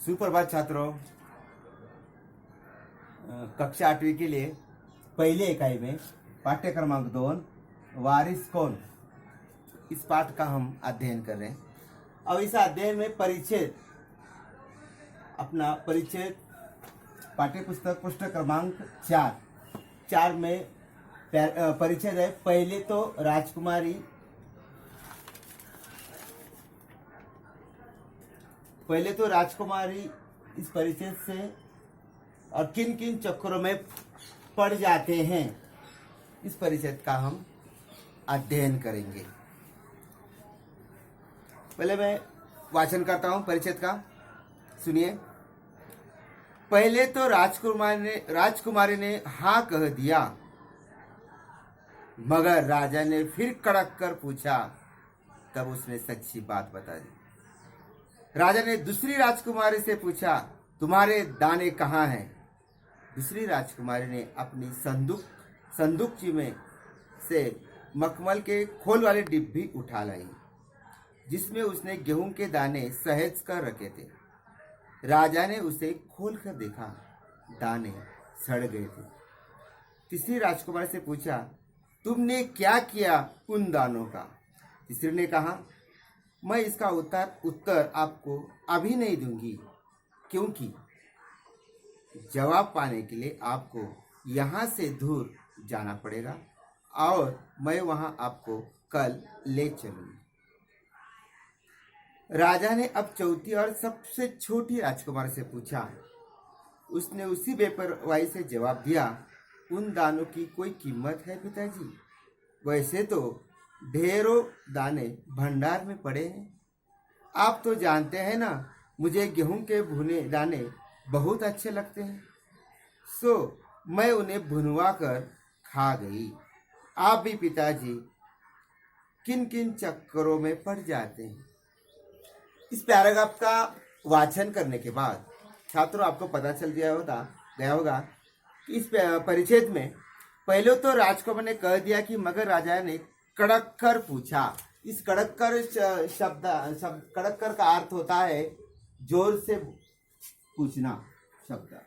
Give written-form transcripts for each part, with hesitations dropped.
सुप्रभात छात्रों। कक्षा 8वीं के लिए पहले इकाई में पाठ्य क्रमांक 2 वारिस कौन, इस पाठ का हम अध्ययन कर रहे हैं। अब इस अध्ययन में परिच्छेद, अपना परिच्छेद पाठ्य पुस्तक पृष्ठ क्रमांक 4 में परिच्छेद है। पहले तो राजकुमारी इस परिच्छेद से और किन किन चक्करों में पड़ जाते हैं, इस परिच्छेद का हम अध्ययन करेंगे। पहले मैं वाचन करता हूं परिच्छेद का, सुनिए। पहले तो राजकुमारी ने हाँ कह दिया, मगर राजा ने फिर कड़क कर पूछा, तब उसने सच्ची बात बता दी। राजा ने दूसरी राजकुमारी से पूछा, तुम्हारे दाने कहाँ हैं? दूसरी राजकुमारी ने अपनी संदूकची में से मखमल के खोल वाले डिब्बी उठा लाई, जिसमें उसने गेहूं के दाने सहेज कर रखे थे। राजा ने उसे खोल कर देखा, दाने सड़ गए थे। तीसरी राजकुमारी से पूछा, तुमने क्या किया उन दानों का? तीसरी ने कहा, मैं इसका उत्तर आपको अभी नहीं दूंगी, क्योंकि जवाब पाने के लिए आपको यहाँ से दूर जाना पड़ेगा और मैं वहाँ आपको कल ले चलूंगी। राजा ने अब चौथी और सबसे छोटी राजकुमारी से पूछा। उसने उसी बेपरवाही से जवाब दिया, उन दानों की कोई कीमत है पिताजी? वैसे तो ढेरों दाने भंडार में पड़े हैं। आप तो जानते हैं ना, मुझे गेहूं के भुने दाने बहुत अच्छे लगते हैं, सो मैं उन्हें भुनवा कर खा गई। आप भी पिताजी किन किन चक्करों में पड़ जाते हैं? इस पैराग्राफ का वाचन करने के बाद छात्रों आपको पता चल गया होगा कि इस परिच्छेद में पहले तो राजकुमार ने कह दिया कि मगर राजा ने कड़क कर पूछा। इस कड़क कर शब्द कड़क कर का अर्थ होता है जोर से पूछना शब्द।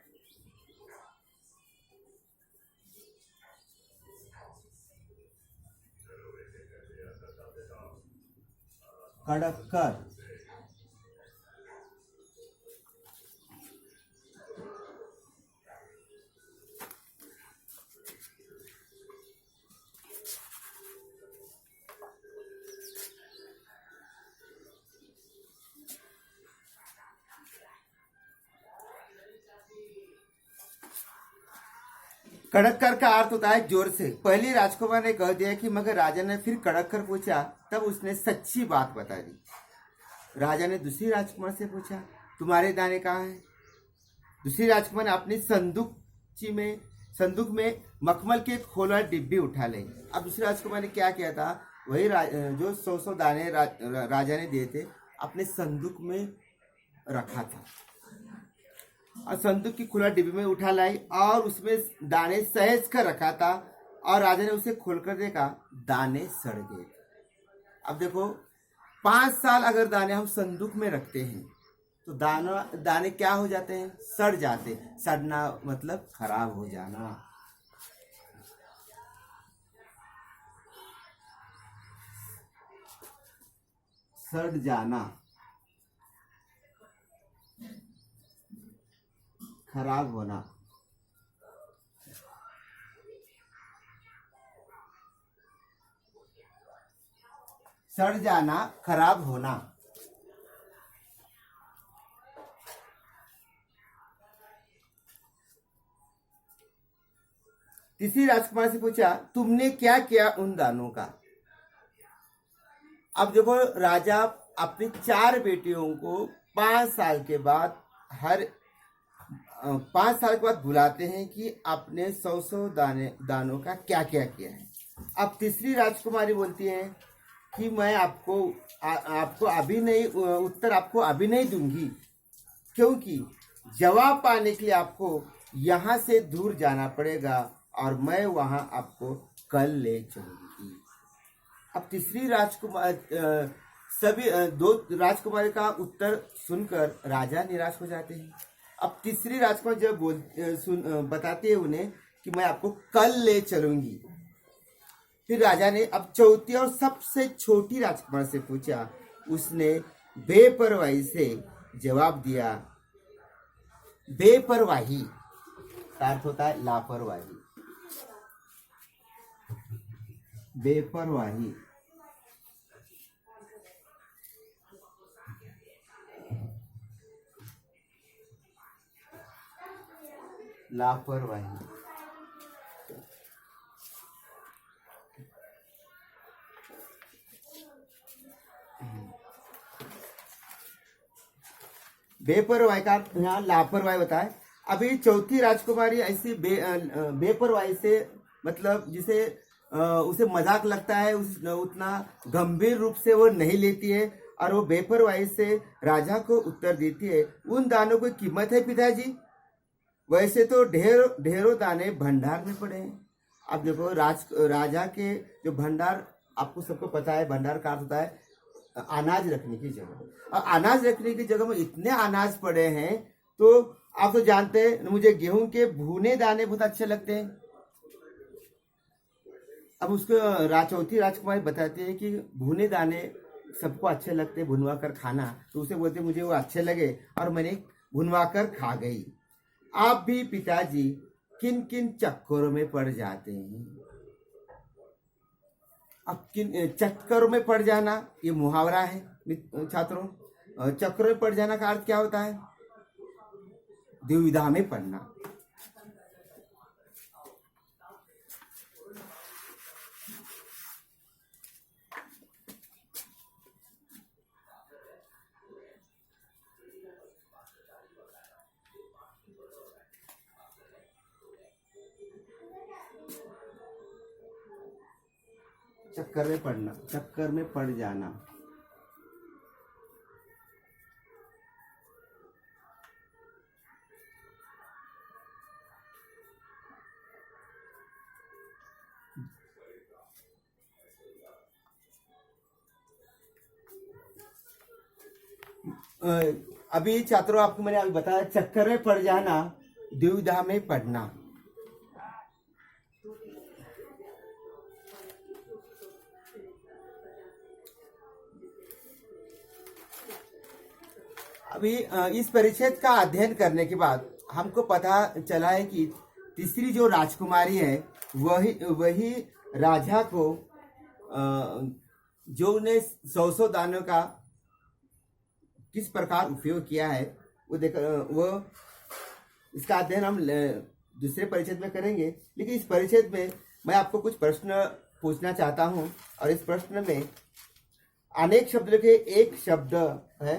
कड़क कर कड़क कर का अर्थ होता है जोर से। पहली राजकुमार ने कह दिया कि मगर राजा ने फिर कड़क कर पूछा, तब उसने सच्ची बात बता दी। राजा ने दूसरी राजकुमार से पूछा, तुम्हारे दाने कहाँ हैं? दूसरी राजकुमार ने अपनी संदूक में मखमल के खोला डिब्बी उठा ली। अब दूसरी राजकुमार ने क्या किया था, वही जो 100 दाने राजा ने दिए थे अपने संदूक में रखा था और संदूक की खुला डिब्बी में उठा लाई और उसमें दाने सहेज कर रखा था और राजा ने उसे खोलकर देखा, दाने सड़ गए। अब देखो, 5 साल अगर दाने हम संदूक में रखते हैं तो दाने क्या हो जाते हैं? सड़ जाते। सड़ना मतलब खराब हो जाना। सड़ जाना, खराब होना। सड़ जाना, खराब होना। तीसरी राजकुमार से पूछा, तुमने क्या किया उन दानों का? अब देखो, राजा अपनी 4 बेटियों को 5 साल के बाद 5 साल के बाद बुलाते हैं कि आपने 100 दानों का क्या क्या किया है। अब तीसरी राजकुमारी बोलती है कि मैं आपको अभी नहीं, उत्तर आपको अभी नहीं दूंगी, क्योंकि जवाब पाने के लिए आपको यहाँ से दूर जाना पड़ेगा और मैं वहाँ आपको कल ले चलूंगी। अब तीसरी सभी दो राजकुमारी का उत्तर सुनकर राजा निराश हो जाते हैं। अब तीसरी राजकुमारी जब बताती है उन्हें कि मैं आपको कल ले चलूंगी। फिर राजा ने अब चौथी और सबसे छोटी राजकुमार से पूछा। उसने बेपरवाही से जवाब दिया। बेपरवाही का अर्थ होता है लापरवाही। बेपरवाही लापरवाही। बेपरवाही का यहाँ लापरवाही होता है। अभी चौथी राजकुमारी ऐसी बेपरवाही से मतलब जिसे उसे मजाक लगता है, उतना गंभीर रूप से वो नहीं लेती है और वो बेपरवाही से राजा को उत्तर देती है। उन दानों की कीमत है पिताजी। वैसे तो ढेरों दाने भंडार में पड़े हैं। अब देखो राजा के जो भंडार, आपको सबको पता है भंडार का अर्थ होता है अनाज रखने की जगह। और अनाज रखने की जगह में इतने अनाज पड़े हैं, तो आप तो जानते हैं मुझे गेहूं के भुने दाने बहुत अच्छे लगते हैं। अब उसको चौथी राजकुमारी बताती है कि भुने दाने सबको अच्छे लगते हैं, भुनवा कर खाना। तो उसे बोलते मुझे वो अच्छे लगे और मैंने भुनवा कर खा गई। आप भी पिताजी किन किन चक्करों में पड़ जाते हैं। अब किन चक्करों में पड़ जाना, ये मुहावरा है छात्रों। चक्करों में पड़ जाना का अर्थ क्या होता है? दुविधा में पड़ना। चक्कर में पड़ना, चक्कर में पड़ जाना। अभी छात्रों आपको मैंने अभी बताया चक्कर में पड़ जाना, दुविधा में पड़ना। अभी इस परिच्छेद का अध्ययन करने के बाद हमको पता चला है कि तीसरी जो राजकुमारी है वही राजा को जो उन्हें 100 दानों का किस प्रकार उपयोग किया है वो इसका अध्ययन हम दूसरे परिच्छेद में करेंगे। लेकिन इस परिच्छेद में मैं आपको कुछ प्रश्न पूछना चाहता हूं और इस प्रश्न में अनेक शब्दों के एक शब्द है।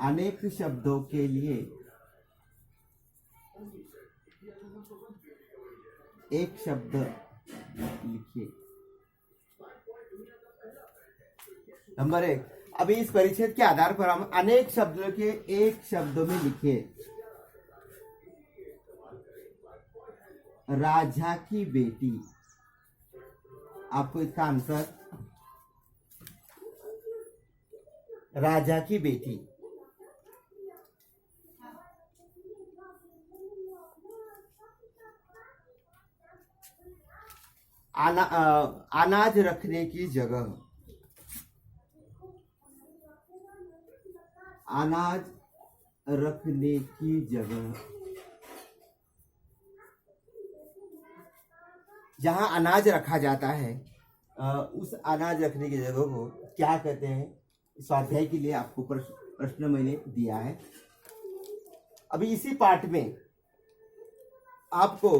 अनेक शब्दों के लिए एक शब्द लिखिए। नंबर 1, अभी इस परिच्छेद के आधार पर हम अनेक शब्दों के एक शब्दों में लिखिए। राजा की बेटी। आपको इसका आंसर राजा की बेटी। अनाज रखने की जगह। अनाज रखने की जगह। जहां अनाज रखा जाता है उस अनाज रखने की जगह को क्या कहते हैं? स्वाध्याय के लिए आपको प्रश्न मैंने दिया है। अभी इसी पाठ में आपको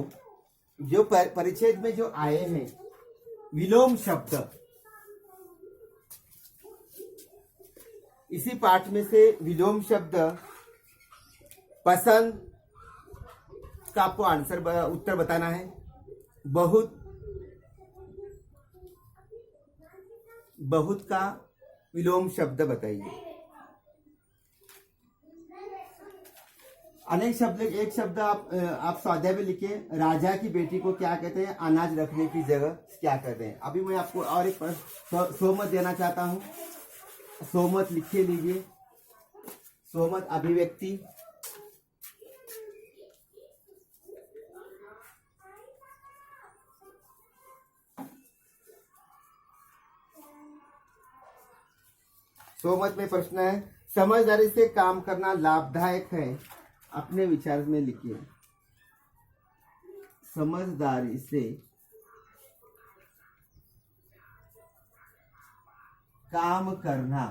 जो परिच्छेद में जो आए हैं विलोम शब्द, इसी पाठ में से विलोम शब्द पसंद का आपको उत्तर बताना है। बहुत, बहुत का विलोम शब्द बताइए। अनेक शब्द, एक शब्द आप स्वाध्याय में लिखिए। राजा की बेटी को क्या कहते हैं? अनाज रखने की जगह क्या कहते हैं? अभी मैं आपको और एक सोमत देना चाहता हूं। सोमत लिखे लीजिए। सोमत अभिव्यक्ति, सोमत में प्रश्न है, समझदारी से काम करना लाभदायक है। अपने विचार में लिखिए। समझदारी से काम करना,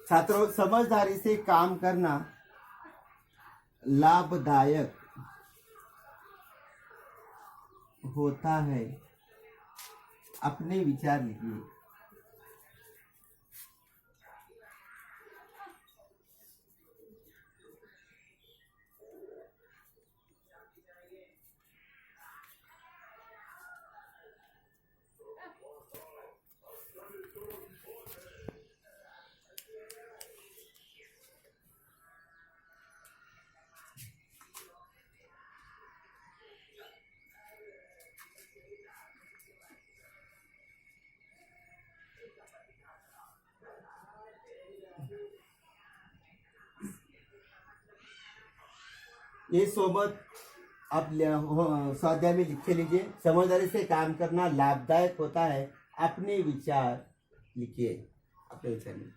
छात्रों समझदारी से काम करना लाभदायक होता है। अपने विचार लिखिए। ये सोमत आप स्वाध्याय में लिखे लीजिए। समझदारी से काम करना लाभदायक होता है। अपने विचार लिखिए। अपने विचार में